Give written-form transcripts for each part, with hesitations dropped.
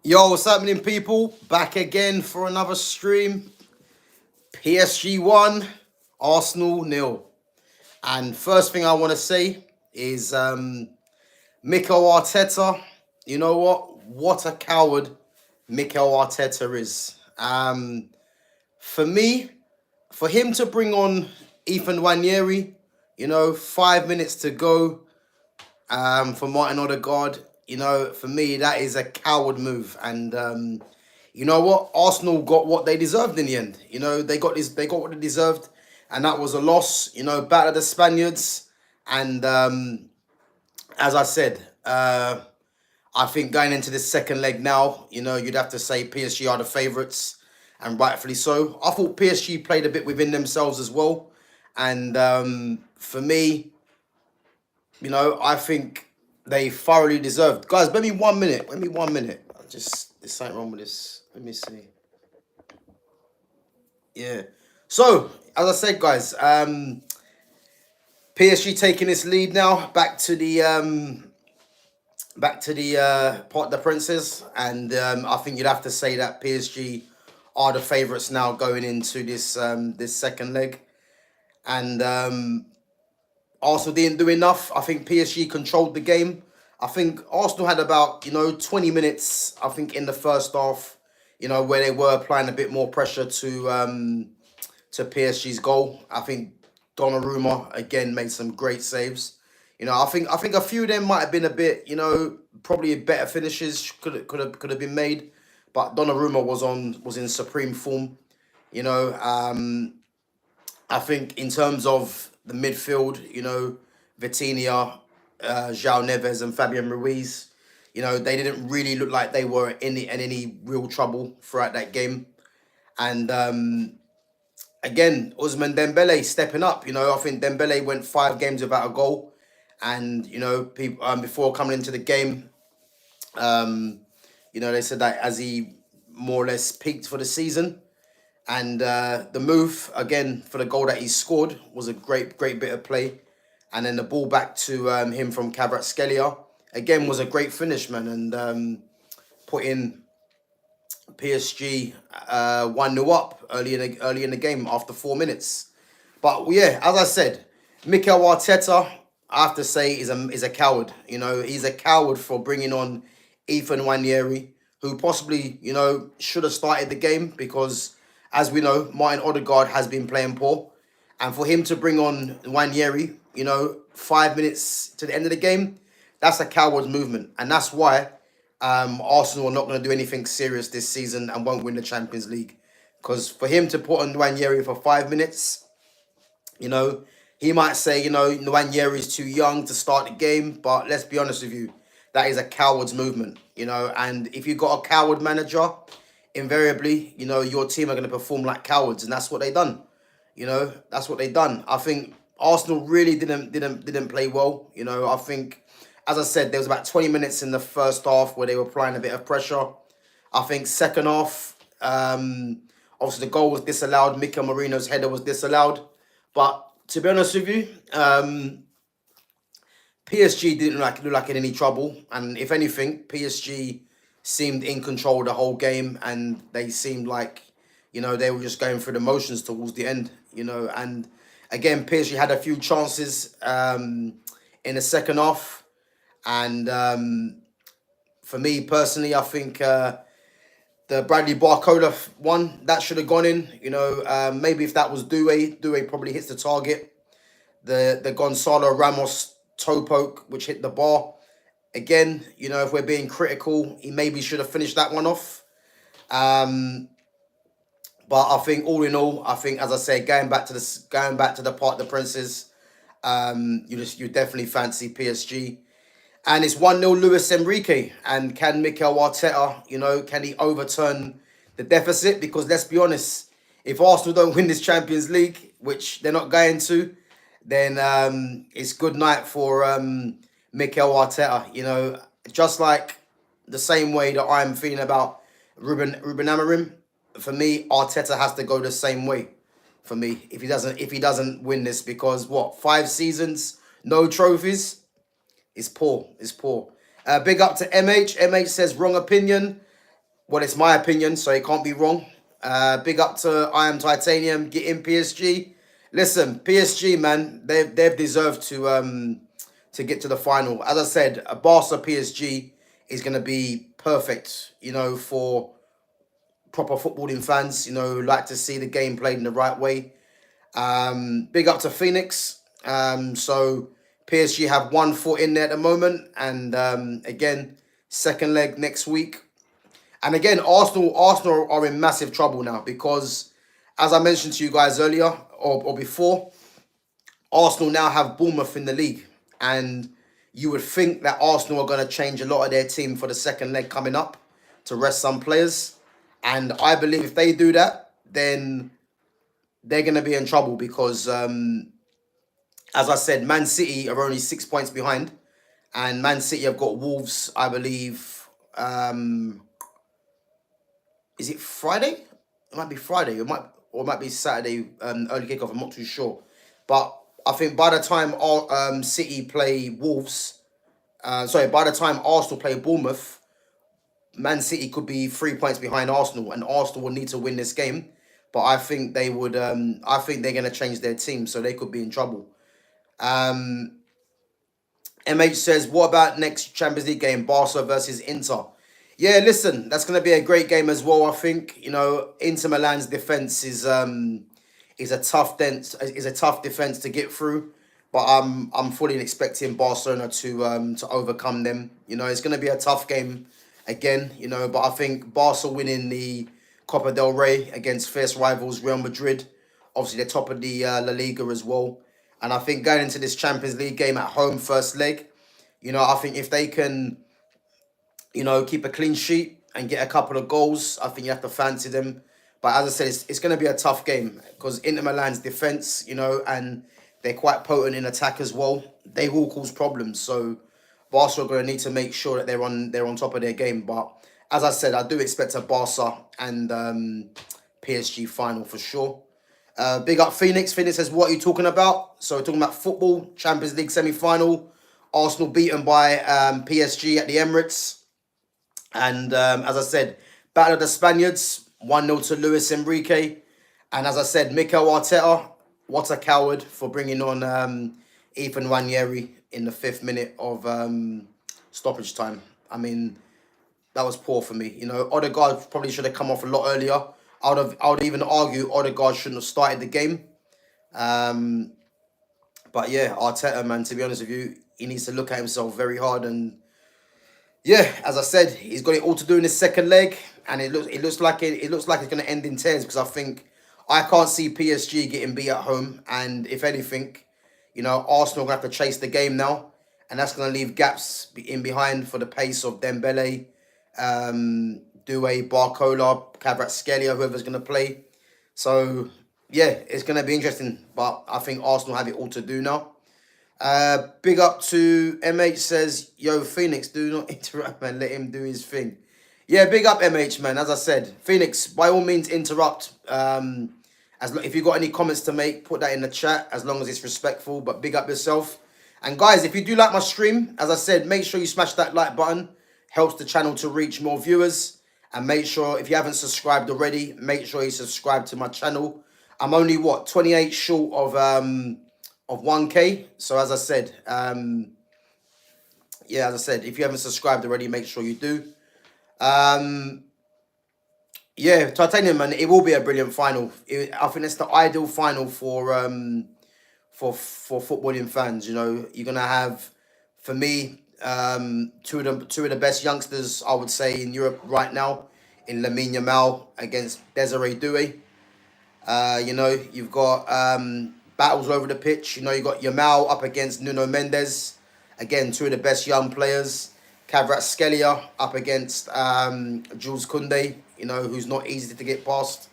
Yo, what's happening, people? Back again for another stream. PSG 1, Arsenal nil. And first thing I want to say is Mikel Arteta. You know what? What a coward Mikel Arteta is. For me, for him to bring on Ethan Wanyeri, 5 minutes to go, for Martin Odegaard, for me that is a coward move. And you know what? Arsenal got what they deserved in the end. They got what they deserved, and that was a loss. Battle the Spaniards, and as I said, I think going into this second leg now, you'd have to say PSG are the favourites, and rightfully so. I thought PSG played a bit within themselves as well, and for me, I think they thoroughly deserved. Guys, let me 1 minute. Let me 1 minute. There's something wrong with this. Let me see. Yeah. So, as I said, guys, PSG taking this lead now. Back to the Part of the Princes, and I think you'd have to say that PSG are the favourites now going into this second leg, and Arsenal didn't do enough. I think PSG controlled the game. I think Arsenal had about 20 minutes. I think in the first half, where they were applying a bit more pressure to PSG's goal. I think Donnarumma again made some great saves. I think a few of them might have been a bit, probably better finishes could have been made, but Donnarumma was in supreme form. I think in terms of the midfield, Vitinha, João Neves, and Fabian Ruiz, they didn't really look like they were in any real trouble throughout that game. And again, Ousmane Dembele stepping up. I think Dembele went 5 games without a goal, and people before coming into the game, they said that as he more or less peaked for the season. And the move, again, for the goal that he scored was a great bit of play. And then the ball back to him from Kvaratskhelia, again, was a great finish, man. And putting PSG 1-0 up early in the game after 4 minutes. But yeah, as I said, Mikel Arteta, I have to say, is a coward. He's a coward for bringing on Ethan Wanyeri, who possibly, should have started the game because, as we know, Martin Odegaard has been playing poor. And for him to bring on Wanyeri, 5 minutes to the end of the game, that's a coward's movement. And that's why Arsenal are not going to do anything serious this season and won't win the Champions League. Because for him to put on Wanyeri for 5 minutes, he might say, Wanyeri is too young to start the game. But let's be honest with you, that is a coward's movement, And if you've got a coward manager, invariably, your team are going to perform like cowards, and that's what they done. That's what they done. I think Arsenal really didn't play well. I think, as I said, there was about 20 minutes in the first half where they were applying a bit of pressure. I think second half, obviously the goal was disallowed. Mikel Merino's header was disallowed. But to be honest with you, PSG didn't look like in any trouble, and if anything, PSG seemed in control the whole game, and they seemed like, they were just going through the motions towards the end, and again, PSG had a few chances in the second half, and for me personally, I think the Bradley Barcola one, that should have gone in, maybe if that was Doué probably hits the target. The Gonzalo Ramos toe poke, which hit the bar. Again, if we're being critical, he maybe should have finished that one off. But I think all in all, I think, as I say, going back to the Part of the Princes, you definitely fancy PSG. And it's 1-0 Luis Enrique. And can Mikel Arteta, can he overturn the deficit? Because let's be honest, if Arsenal don't win this Champions League, which they're not going to, then it's good night for Mikel Arteta. Just like the same way that I'm feeling about Ruben Amorim, for me, Arteta has to go the same way. For me, if he doesn't win this, because 5 seasons, no trophies, it's poor. It's poor. Big up to MH. MH says wrong opinion. Well, it's my opinion, so it can't be wrong. Big up to I Am Titanium, get in PSG. Listen, PSG, man, they've deserved to get to the final. As I said, a Barca PSG is gonna be perfect, for proper footballing fans, like to see the game played in the right way. Big up to Phoenix. So PSG have 1 foot in there at the moment, and again, second leg next week. And again, Arsenal are in massive trouble now because, as I mentioned to you guys earlier or before, Arsenal now have Bournemouth in the league, and you would think that Arsenal are going to change a lot of their team for the second leg coming up to rest some players. And I believe if they do that, then they're going to be in trouble because, as I said, Man City are only 6 points behind, and Man City have got Wolves, I believe. Is it Friday? It might be Friday. It might be Saturday. Early kickoff. I'm not too sure, but I think by the time City play Wolves, by the time Arsenal play Bournemouth, Man City could be 3 points behind Arsenal, and Arsenal will need to win this game. But I think they would. I think they're going to change their team, so they could be in trouble. MH says, what about next Champions League game, Barca versus Inter? Yeah, listen, that's going to be a great game as well. I think Inter Milan's defense is a tough defense to get through, but I'm fully expecting Barcelona to overcome them. It's going to be a tough game again. But I think Barca winning the Copa del Rey against fierce rivals Real Madrid. Obviously, they're top of the La Liga as well. And I think going into this Champions League game at home, first leg, I think if they can, keep a clean sheet and get a couple of goals, I think you have to fancy them. But as I said, it's going to be a tough game because Inter Milan's defence, and they're quite potent in attack as well. They will cause problems. So Barca are going to need to make sure that they're on top of their game. But as I said, I do expect a Barca and PSG final for sure. Big up Phoenix. Phoenix says, what are you talking about? So we're talking about football, Champions League semi-final. Arsenal beaten by PSG at the Emirates. And as I said, battle of the Spaniards, 1-0 to Luis Enrique. And as I said, Mikel Arteta, what a coward for bringing on Ethan Nwaneri in the 5th minute of stoppage time. I mean, that was poor for me. Odegaard probably should have come off a lot earlier. I would even argue Odegaard shouldn't have started the game. But yeah, Arteta, man, to be honest with you, he needs to look at himself very hard. And yeah, as I said, he's got it all to do in his second leg, and it looks like it's going to end in tears because I can't see PSG getting beat at home, and if anything, Arsenal are going to have to chase the game now, and that's going to leave gaps in behind for the pace of Dembele, Doué, Barcola, Kvaratskhelia, whoever's going to play. So yeah, it's going to be interesting, but I think Arsenal have it all to do now. Big up to MH says, yo, Phoenix, do not interrupt, man. Let him do his thing. Yeah, big up MH, man. As I said, Phoenix, by all means, interrupt. If you got any comments to make, put that in the chat, as long as it's respectful. But big up yourself. And guys, if you do like my stream, as I said, make sure you smash that like button. Helps the channel to reach more viewers. And make sure, if you haven't subscribed already, make sure you subscribe to my channel. I'm only, 28 short of 1K. So as I said, if you haven't subscribed already, make sure you do. Yeah, Titanium, man, it will be a brilliant final. I think it's the ideal final for footballing fans. You're gonna have, for me, two of the best youngsters, I would say, in Europe right now, in Lamine Yamal against Desiree Doué. You've got battles over the pitch. You've got Yamal up against Nuno Mendes. Again, two of the best young players. Kvaratskhelia up against Jules Koundé, who's not easy to get past.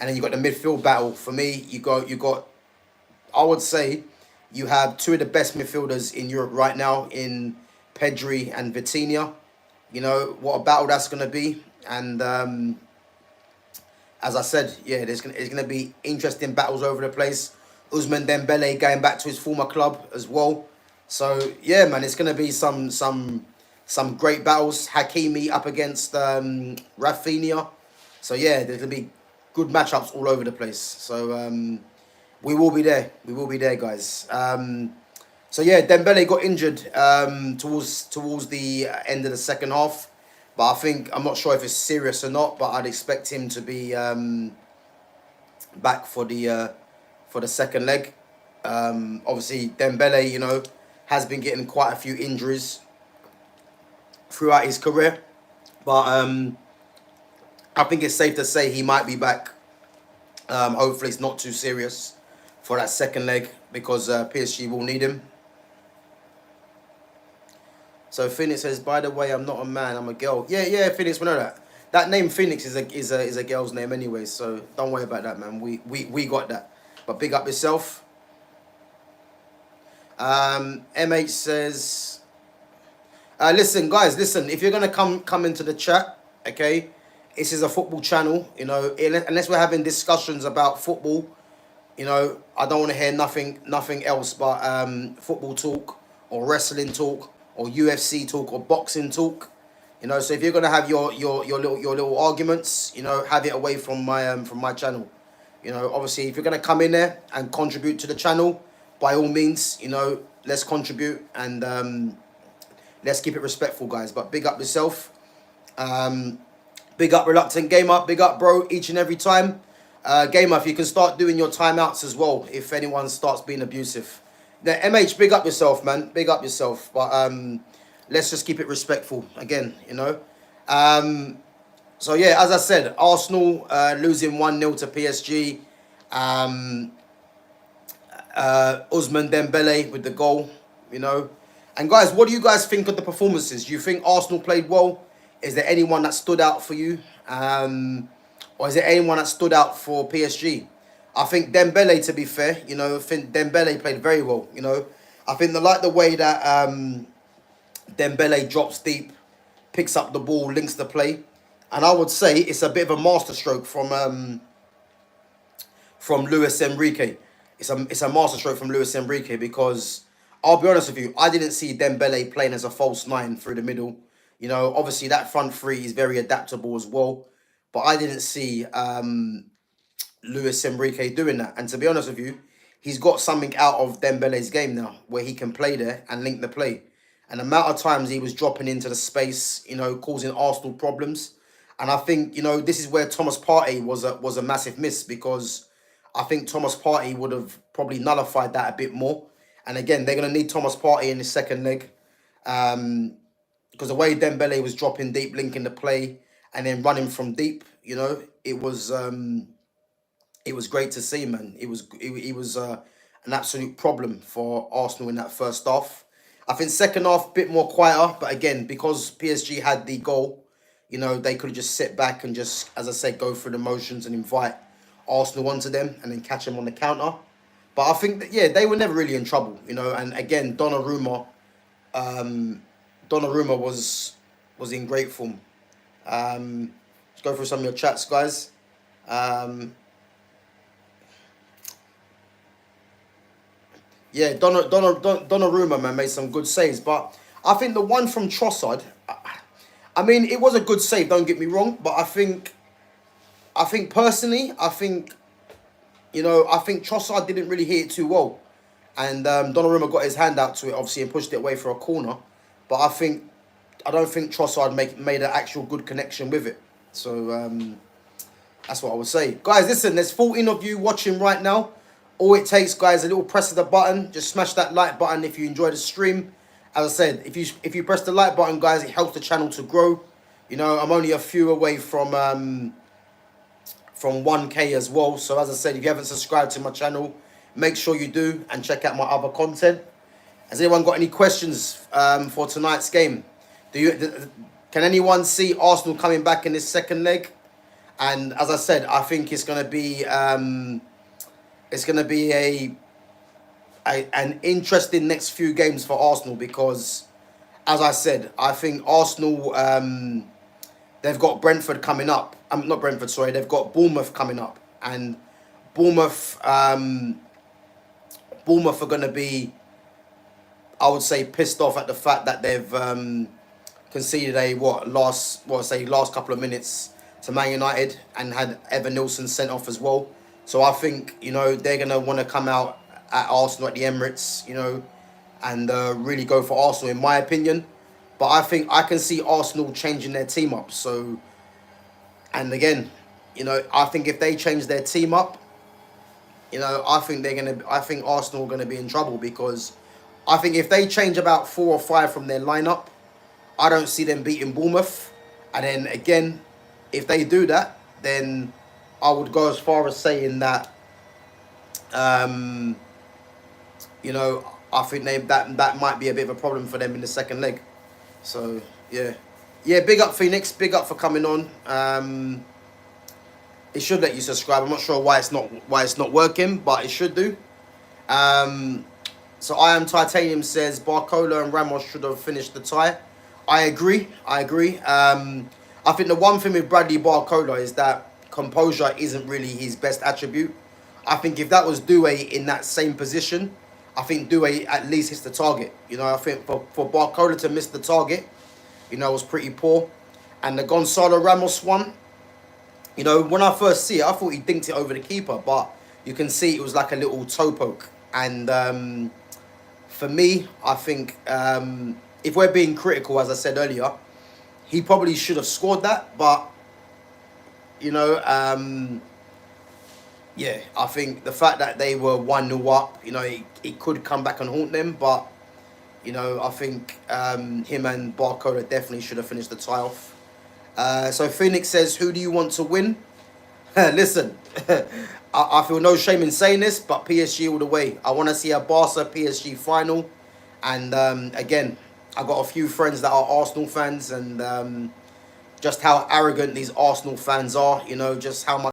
And then you've got the midfield battle. For me, you got I would say you have two of the best midfielders in Europe right now in Pedri and Vitinha. What a battle that's going to be. And as I said, yeah, it's going to be interesting battles over the place. Ousmane Dembele going back to his former club as well. So, yeah, man, it's going to be some some great battles. Hakimi up against Rafinha. So yeah, there's gonna be good matchups all over the place. So we will be there. We will be there, guys. So yeah, Dembele got injured towards the end of the second half, but I think I'm not sure if it's serious or not. But I'd expect him to be back for the second leg. Obviously, Dembele, has been getting quite a few injuries throughout his career, but I think it's safe to say he might be back. Hopefully, it's not too serious for that second leg because PSG will need him. So Phoenix says, by the way, I'm not a man, I'm a girl. Yeah, Phoenix, we know that. That name Phoenix is a girl's name anyway, so don't worry about that, man. We got that. But big up yourself. MH says, listen, guys, if you're gonna come into the chat, okay, this is a football channel, unless we're having discussions about football, I don't want to hear nothing else but football talk or wrestling talk or UFC talk or boxing talk, So if you're gonna have your little arguments, have it away from my channel. Obviously, if you're gonna come in there and contribute to the channel, by all means, let's contribute and let's keep it respectful, guys. But big up yourself. Big up Reluctant Gamer. Big up, bro, each and every time. Gamer, if you can start doing your timeouts as well, if anyone starts being abusive. The MH, big up yourself, man. Big up yourself. But let's just keep it respectful again, So yeah, as I said, Arsenal losing 1-0 to PSG. Ousmane Dembele with the goal, And guys, what do you guys think of the performances? Do you think Arsenal played well? Is there anyone that stood out for you? Or is there anyone that stood out for PSG? I think Dembele, to be fair, I think Dembele played very well, I think I like the way that Dembele drops deep, picks up the ball, links the play. And I would say it's a bit of a masterstroke from Luis Enrique. It's a masterstroke from Luis Enrique because I'll be honest with you, I didn't see Dembele playing as a false nine through the middle. Obviously that front three is very adaptable as well, but I didn't see Luis Enrique doing that. And to be honest with you, he's got something out of Dembele's game now where he can play there and link the play. And the amount of times he was dropping into the space, causing Arsenal problems. And I think, this is where Thomas Partey was a massive miss because I think Thomas Partey would have probably nullified that a bit more. And again, they're going to need Thomas Partey in the second leg. Because the way Dembele was dropping deep, linking the play, and then running from deep, it was great to see, man. It was an absolute problem for Arsenal in that first half. I think second half, a bit more quieter. But again, because PSG had the goal, they could have just sit back and just, as I said, go through the motions and invite Arsenal onto them and then catch them on the counter. But I think that, yeah, they were never really in trouble, And again, Donnarumma was in great form. Let's go through some of your chats, guys. Yeah, Donnarumma, man, made some good saves. But I think the one from Trossard, I mean, it was a good save, don't get me wrong. But I think personally, I think Trossard didn't really hit it too well. And Donnarumma got his hand out to it, obviously, and pushed it away for a corner. But I don't think Trossard made an actual good connection with it. So that's what I would say. Guys, listen, there's 14 of you watching right now. All it takes, guys, a little press of the button. Just smash that like button if you enjoy the stream. As I said, if you press the like button, guys, it helps the channel to grow. I'm only a few away from 1K as well. So as I said, if you haven't subscribed to my channel, make sure you do and check out my other content. Has anyone got any questions for tonight's game? Can anyone see Arsenal coming back in this second leg? And as I said, I think it's going to be an interesting next few games for Arsenal because, as I said, I think Arsenal, they've got Brentford coming up. Not Brentford, sorry. They've got Bournemouth coming up. And Bournemouth are going to be, I would say, pissed off at the fact that they've conceded a last couple of minutes to Man United and had Evan Nilsson sent off as well. So I think, you know, they're gonna want to come out at Arsenal at the Emirates, you know, and really go for Arsenal in my opinion. But I think I can see Arsenal changing their team up. So, and again, you know, I think if they change their team up, you know, I think Arsenal are gonna be in trouble, because I think if they change about 4 or 5 from their lineup, I don't see them beating Bournemouth. And then again, if they do that, then I would go as far as saying that, you know, I think that might be a bit of a problem for them in the second leg. So yeah, big up Phoenix, big up for coming on. It should let you subscribe. I'm not sure why it's not working, but it should do. So I Am Titanium says Barcola and Ramos should have finished the tie. I agree. I think the one thing with Bradley Barcola is that composure isn't really his best attribute. I think if that was Due in that same position, I think Due at least hits the target. You know, I think for Barcola to miss the target, you know, was pretty poor. And the Gonzalo Ramos one, you know, when I first see it, I thought he dinked it over the keeper, but you can see it was like a little toe poke. And for me, I think if we're being critical, as I said earlier, he probably should have scored that. But, you know, yeah, I think the fact that they were 1-0 up, you know, it could come back and haunt them. But, you know, I think him and Barcola definitely should have finished the tie off. So Phoenix says, who do you want to win? Listen, I feel no shame in saying this, but PSG all the way. I want to see a Barca PSG final. And again, I got a few friends that are Arsenal fans, and just how arrogant these Arsenal fans are, you know, just how much